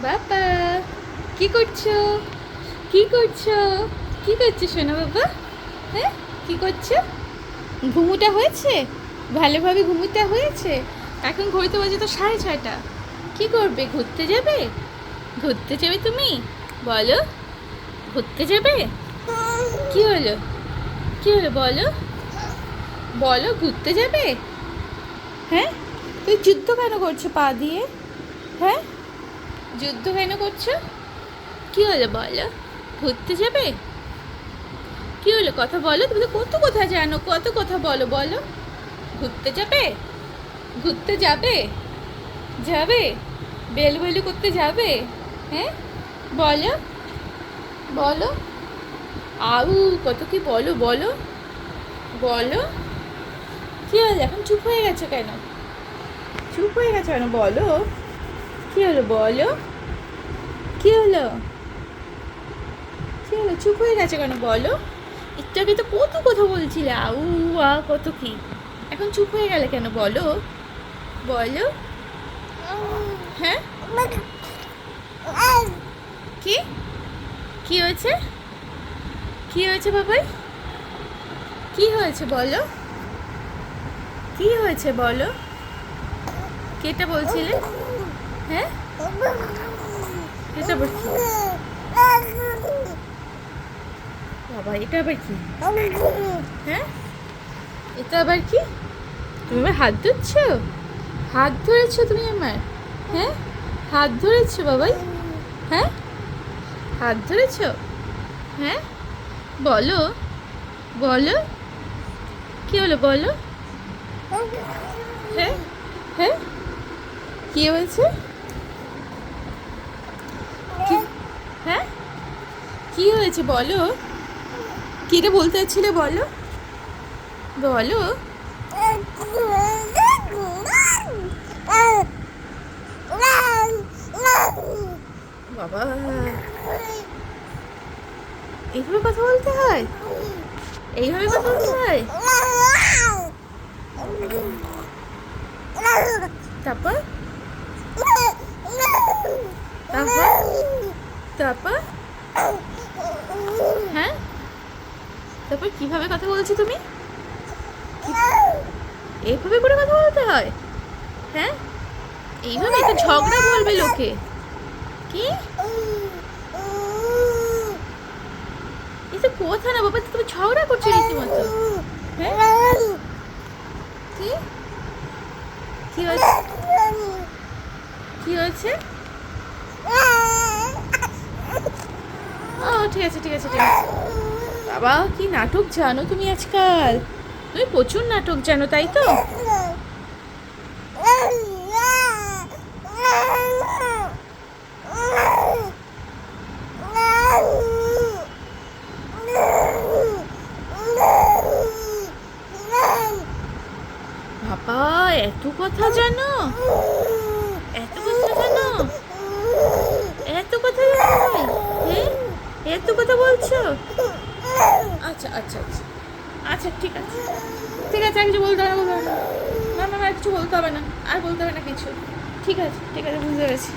বাবা কি করছো? কি করছো? কি করছো সোনা বাবা? হ্যাঁ, কি করছো? ঘুমুটা হয়েছে? ভালোভাবে ঘুমুটা হয়েছে? এখন ঘড়িতে বাজে তো 6:30। কি করবে? ঘুরতে যাবে? ঘুরতে যাবে তুমি? বলো, ঘুরতে যাবে? কি হলো? কি হলো বলো? বলো, ঘুরতে যাবে? হ্যাঁ, তুই যুদ্ধ কেন করছো পা দিয়ে? হ্যাঁ, যুদ্ধ কেন করছো? কি হলো বলো? ঘুরতে যাবে? কি হলো কথা বলো, তুমি তো কত কথা জানো, কত কথা বলো, বলো। ঘুরতে যাবে? ঘুরতে যাবে? যাবে? বেলু করতে যাবে? হ্যাঁ, বলো, বলো। আউ, কত কি বলো, বলো, বলো। কি হলো এখন চুপ হয়ে গেছো কেন? চুপ হয়ে গেছো কেন বলো? কি হলো বলো? কি হলো? কি হলো চুপ হয়ে গেছে কেন বলো? একটু আগে তো কত কথা বলছিলে, আউ আ কত কি, এখন চুপ হয়ে গেলে কেন বলো? বলো। হ্যাঁ, কি কি হয়েছে? কি হয়েছে বাবাই? কি হয়েছে বলো? কি হয়েছে বলো? কেটা বলছিলে? হ্যাঁ, এটা আবার কি? বাবা, এটা আবার কি? হ্যাঁ, এটা আবার কি? তুমি আমার হাত ধরছো? হাত ধরেছো তুমি আমার? হ্যাঁ, হাত ধরেছো বাবাই? হ্যাঁ, হাত ধরেছো? হ্যাঁ, বলো, বলো। কি হলো বলো? হ্যাঁ, হ্যাঁ, কি হয়েছে? কি? হ্যাঁ, কি হয়েছে বলো? কি রে বলতে চাচ্ছিলে বলো? বলো। বাবা, এইভাবে কথা বলতে হয়? এইভাবে কথা বলতে হয়? তারপর, তারপর, তারপর, হ্যাঁ, তারপর কিভাবে কথা বলছো তুমি? এইভাবে করে কথা বলতে হয়? হ্যাঁ, এইভাবে তো ঝগড়া বলবে লোকে। কি? এই তো কথা না বাবা, তুমি ঝগড়া করছো রীতিমতো। হ্যাঁ, কি? কি হয়েছে? কি হয়েছে? ও ঠিক আছে, ঠিক আছে, ঠিক আছে। বাবা, কি নাটক জানো তুমি আজকাল? তুমি প্রচুর নাটক জানো, তাই তো? বাবা, এত কথা জানো? এত কথা জানো? এত কথা জানো তুমি? হ্যাঁ, এত কথা বলছো? আচ্ছা, আচ্ছা, আচ্ছা, আচ্ছা, ঠিক আছে, ঠিক আছে, আর কিছু বলতে হবে না, বলতে হবে না, না, না, না, আর কিছু বলতে হবে না, আর বলতে হবে না কিছু। ঠিক আছে, ঠিক আছে, বুঝতে পেরেছি।